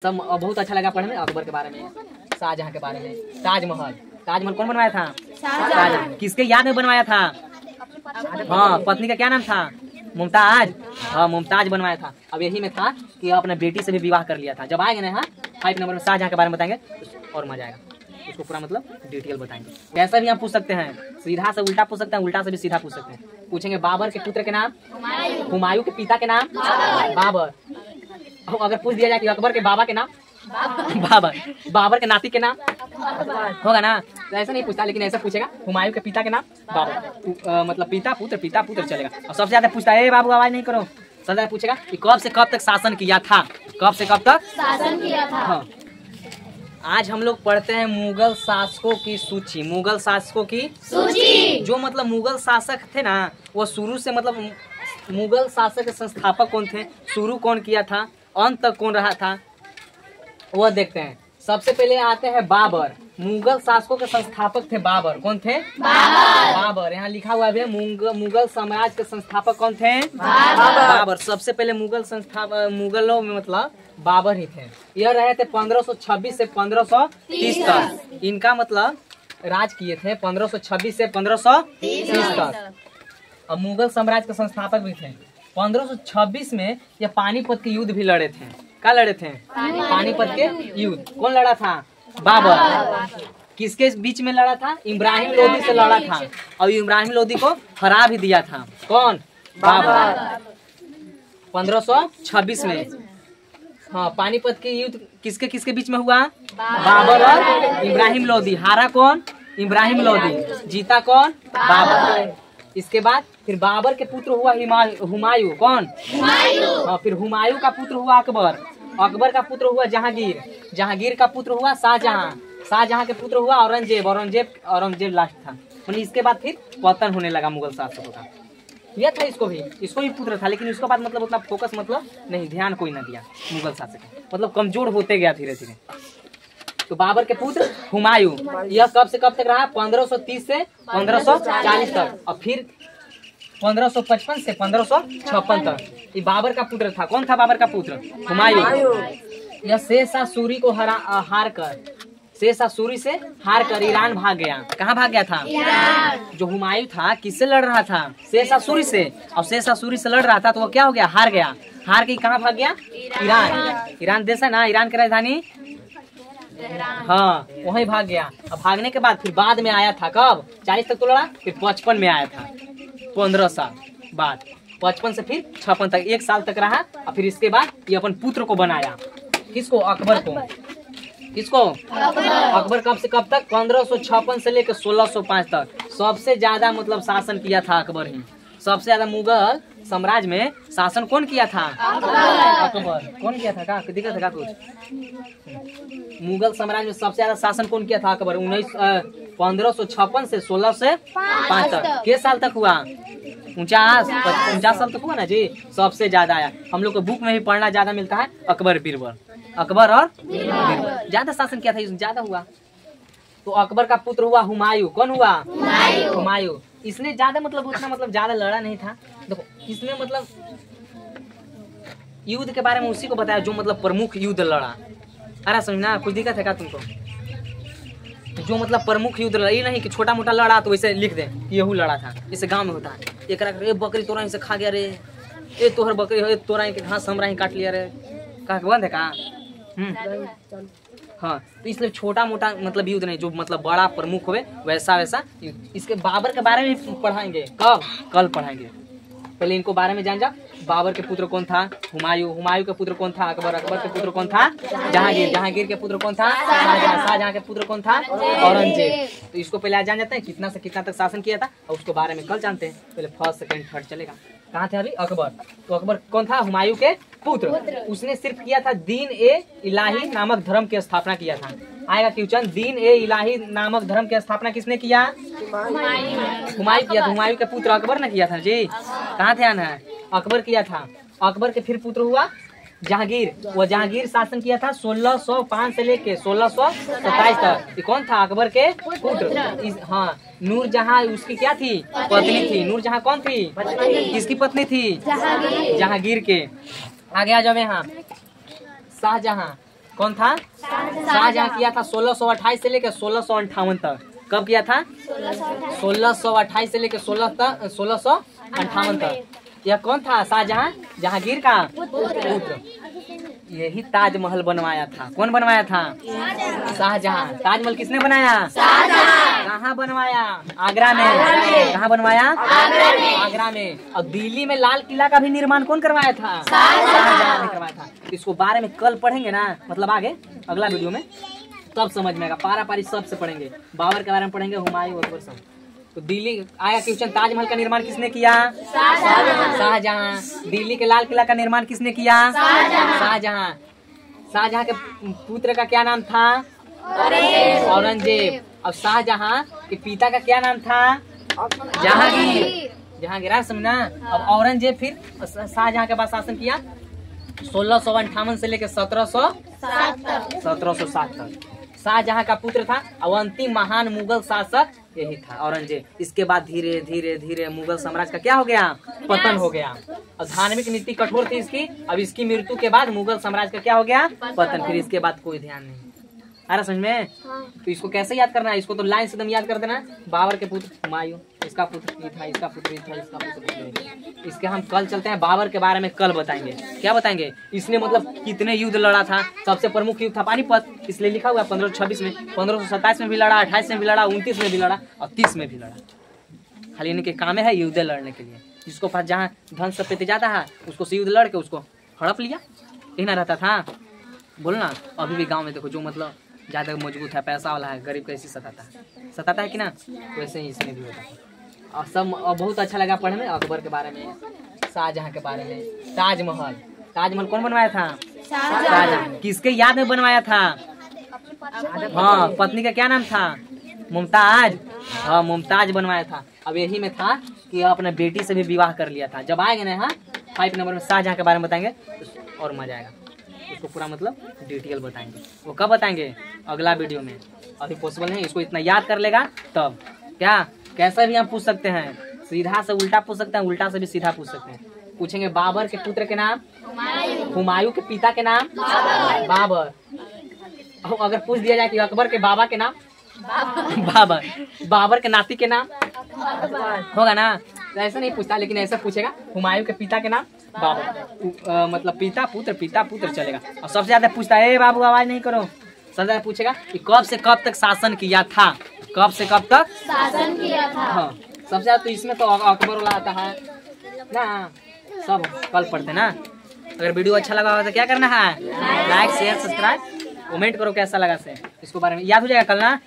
सब बहुत अच्छा लगा पढ़ने में। अकबर के बारे में, शाहजहां के बारे में। ताजमहल, ताजमहल कौन बनवाया था? शाहजहां। किसके याद में बनवाया था? हाँ, पत्नी का क्या नाम था? मुमताज। हाँ, मुमताज बनवाया था। अब यही में था कि अपने बेटी से भी विवाह कर लिया था। जब आएंगे ना 5 नंबर में शाहजहां के बारे में बताएंगे और मजा आएगा। उसको पूरा मतलब डिटेल बताएंगे। कैसा भी आप पूछ सकते हैं, सीधा से उल्टा पूछ सकते हैं, उल्टा से भी सीधा पूछ सकते हैं। पूछेंगे बाबर के पुत्र के नाम, हुमायूं के पिता के नाम बाबर। अगर पूछ दिया जाए कि अकबर के बाबा के नाम बाबर, बाबर के नाती के नाम होगा ना, तो ऐसा नहीं पूछता, लेकिन ऐसा पूछेगा हुमायूं के पिता के नाम बाबर। मतलब पिता पुत्र चलेगा। और सबसे ज्यादा पूछता है, बाबू आवाज नहीं करो, सबसे ज्यादा पूछेगा कि कब से कब तक शासन किया था, कब से कब तक शासन किया था। हाँ। आज हम लोग पढ़ते हैं मुगल शासकों की सूची। मुगल शासकों की सूची। जो मतलब मुगल शासक थे ना, वो शुरू से मतलब मुगल शासक के संस्थापक कौन थे, शुरू कौन किया था, अंत तक कौन रहा था, वो देखते हैं। सबसे पहले आते हैं बाबर। मुगल शासकों के संस्थापक थे बाबर। कौन थे? बाबर। यहाँ लिखा हुआ है मुगल साम्राज्य के संस्थापक कौन थे? बाबर। सबसे पहले मुगलों में मतलब बाबर ही थे। यह रहे थे 1526 से 1530 तक। इनका मतलब राज किए थे 1526 से 1530 तक। अब मुगल साम्राज्य के संस्थापक भी थे। 1526 में यह पानीपत के युद्ध भी लड़े थे। क्या लड़े थे? पानीपत के युद्ध। कौन लड़ा था? बाबर। किसके बीच में लड़ा था? इब्राहिम लोदी से लड़ा था। और इब्राहिम लोदी को हरा भी दिया था। कौन? बाबर। 1526 में। हाँ, पानीपत के युद्ध किसके किसके बीच में हुआ? बाबर और इब्राहिम लोदी। हारा कौन? इब्राहिम लोदी। जीता कौन? बाबर। इसके बाद फिर बाबर के पुत्र हुआ हुमायूं। कौन? हाँ, फिर हुमायूं का पुत्र हुआ अकबर। अकबर का पुत्र हुआ जहांगीर। जहांगीर का पुत्र हुआ शाहजहां। शाहजहां के पुत्र हुआ औरंगजेब लास्ट था। मतलब इसके बाद फिर पतन होने लगा मुगल शासकों का। यह था इसको भी पुत्र था, लेकिन उसके बाद मतलब उतना फोकस मतलब नहीं, ध्यान कोई ना दिया। मुगल शासक मतलब कमजोर होते गया धीरे धीरे। तो बाबर के पुत्र हुमायूं, यह कब से कब तक रहा? 1530 से 1540 तक। और फिर 1555 से 1556 तक ये बाबर का पुत्र था। कौन था बाबर का पुत्र? हुमायूं। यह शेरशाह सूरी को शेरशाह से हार कर ईरान भाग गया। कहाँ भाग गया था? जो हुमायूं था किससे लड़ रहा था? शेरशाह सूरी से। और शेरशाह सूरी से लड़ रहा था तो वो क्या हो गया? हार गया। हार के कहाँ भाग गया? ईरान। ईरान देश है ना, ईरान की राजधानी। हाँ, वहीं भाग गया। अब भागने के बाद फिर बाद में आया था। कब? 40 तक तो लड़ा, फिर 55 में आया था। 15 साल बाद 55 से फिर 56 तक 1 साल तक रहा। और फिर इसके बाद ये अपन पुत्र को बनाया। किसको? अकबर को। किसको? अकबर। कब से कब तक? 1556 से लेकर 1605 तक। सबसे ज्यादा मतलब शासन किया था अकबर ही। सबसे ज्यादा मुगल साम्राज्य में शासन कौन किया था? अकबर। कौन किया था? क्या दिक्कत है? क्या कुछ? मुगल साम्राज्य में सबसे ज्यादा शासन कौन किया था? अकबर। 1556 से 1605 तक। किस साल तक हुआ? 49 साल तक हुआ ना जी। सबसे ज्यादा आया। हम लोग को बुक में भी पढ़ना ज्यादा मिलता है अकबर बीरबल। अकबर और बीरबल ज्यादा शासन किया था, ज्यादा हुआ। तो अकबर का पुत्र हुआ हुमायूं। कौन हुआ? हुमायूं। इसने ज्यादा मतलब उतना मतलब ज्यादा लड़ा नहीं था। देखो इसमें मतलब युद्ध के बारे में उसी को बताया जो मतलब प्रमुख युद्ध लड़ा। अरे समझना, कुछ दिक्कत है क्या तुमको? जो मतलब प्रमुख युद्ध लड़ा, ये नहीं कि छोटा मोटा लड़ा तो वैसे लिख दे यहू लड़ा था। जैसे गांव में होता है, एक बकरी तोरा ही से खा गया रे, ए तोहर बकरी तोरा ही के घास हमरा ही काट लिया रे, कहा बंद है का? हाँ, तो इसलिए छोटा मोटा मतलब युद्ध नहीं, जो मतलब बड़ा प्रमुख हुए वैसा इसके बाबर के बारे में पढ़ाएंगे। कब? कल पढ़ाएंगे। पहले इनको बारे में जान जा। बाबर के पुत्र कौन था? हुमायूं। हुमायूं के पुत्र कौन था? अकबर। अकबर के पुत्र कौन था? जहांगीर। जहांगीर के पुत्र कौन था? शाहजहां। शाहजहां के पुत्र कौन था? औरंगजेब। तो इसको पहले जान जाते हैं कितना से कितना तक शासन किया था, और उसके बारे में कल जानते हैं। पहले फर्स्ट सेकंड थर्ड चलेगा। कहाँ थे अभी? अकबर। तो अकबर कौन था? हुमायूं के पुत्र। उसने सिर्फ किया था दीन ए इलाही नामक धर्म की स्थापना किया था। आएगा क्वेश्चन, दीन ए इलाही नामक धर्म की स्थापना किसने किया? हुमायूं किया था। हुमायूं के पुत्र अकबर ने किया था जी। कहाँ थे आना है? अकबर किया था। अकबर के फिर पुत्र हुआ जहांगीर। वो जहांगीर शासन किया था 1605 से लेके 1627 तक। ये कौन था? अकबर के पुत्र। हाँ, नूरजहां उसकी क्या थी? पत्नी थी। नूरजहां कौन थी? किसकी पत्नी थी? जहांगीर के। आगे आ जाओ यहाँ। शाहजहां। कौन था? शाहजहां किया था 1628 से लेकर 1658 तक। कब किया था? 1628 से लेकर 1658 तक। यह कौन था? शाहजहां, जहांगीर का पुत्र। यही ताजमहल बनवाया था। कौन बनवाया था? शाहजहां। ताजमहल किसने बनाया? कहाँ बनवाया? आगरा में। कहाँ बनवाया? आगरा में। और दिल्ली में लाल किला का भी निर्माण कौन करवाया था? शाहजहां ने करवाया था। इसको बारे में कल पढ़ेंगे ना, मतलब आगे अगला वीडियो में, तब समझ में आएगा। पारा पारी सबसे पढ़ेंगे, बाबर के बारे में पढ़ेंगे, हुमायूं, अकबर सब। तो दिल्ली आया क्वेश्चन, ताजमहल का निर्माण किसने किया? शाहजहां। दिल्ली के लाल किला का निर्माण किसने किया? शाहजहां। शाहजहां के पुत्र का क्या नाम था? औरंगजेब। और शाहजहां के पिता का क्या नाम था? जहांगीर। जहांगीर समझना। अब औरंगजेब फिर शाहजहां के बाद शासन किया 1658 से लेकर 1707 तक। शाहजहां का पुत्र था और अंतिम महान मुगल शासक यही था, औरंगजेब। इसके बाद धीरे धीरे धीरे मुगल साम्राज्य का क्या हो गया? पतन हो गया। और धार्मिक नीति कठोर थी इसकी। अब इसकी मृत्यु के बाद मुगल साम्राज्य का क्या हो गया? पतन। फिर इसके बाद कोई ध्यान नहीं। आ रहा समझ में? तो इसको कैसे याद करना है? इसको तो लाइन से एकदम याद कर देना। बाबर के पुत्र हुमायूं, इसका पुत्र ये था, इसका पुत्र ये था, इसका पुत्र ये था। इसके हम कल चलते हैं, बाबर के बारे में कल बताएंगे। क्या बताएंगे? इसने मतलब कितने युद्ध लड़ा था। सबसे प्रमुख युद्ध था पानीपत, इसलिए लिखा हुआ 1526 में। 1527 में भी लड़ा, 28 में भी लड़ा, 29 में भी लड़ा और 30 में भी लड़ा। खाली इनके काम है युद्ध लड़ने के लिए। जिसको पास जहाँ धन सब पे जाता है उसको से युद्ध लड़ के उसको हड़प लिया। यही ना रहता था। बोलना अभी भी गाँव में देखो, जो मतलब ज्यादा मजबूत है, पैसा वाला है, गरीब कैसे सताता है कि ना, वैसे ही इसमें भी होता है। और सब बहुत अच्छा लगा पढ़ने में, अकबर के बारे में, शाहजहां के बारे में। ताजमहल, ताजमहल कौन बनवाया था? शाहजहां। किसके याद में बनवाया था? हाँ, पत्नी का क्या नाम था? मुमताज। हाँ, मुमताज बनवाया था। अब यही में था कि अपने बेटी से भी विवाह कर लिया था। जब आएंगे ना यहाँ 5 नंबर में शाहजहां के बारे में बताएंगे और मजा आएगा। उसको पूरा मतलब डिटेल बताएंगे। वो कब बताएंगे? अगला वीडियो में। अभी पॉसिबल नहीं, इसको इतना याद कर लेगा तब। क्या कैसे भी हम पूछ सकते हैं, सीधा से उल्टा पूछ सकते हैं, उल्टा से भी सीधा पूछ सकते हैं। पूछेंगे बाबर के पुत्र के नाम, हुमायूं के पिता के नाम बाबर। अगर पूछ दिया जाए कि अकबर के बाबा के नाम बाबर, बाबर के नाती के नाम होगा ना, तो ऐसा नहीं पूछता, लेकिन ऐसा पूछेगा हुमायूं के पिता के नाम बाबर। मतलब पिता पुत्र चलेगा। और सबसे ज्यादा पूछता है, ए बाबू आवाज नहीं करो, सबसे ज्यादा पूछेगा कि कब से कब तक शासन किया था, कब से कब तक शासन किया था। हाँ, सबसे ज्यादा तो इसमें तो अकबर वाला आता है ना। सब कल पढ़ते ना। अगर वीडियो अच्छा लगा हो तो क्या करना है? लाइक शेयर सब्सक्राइब कमेंट करो कैसा लगा से। इसको बारे में याद हो जाएगा कल ना।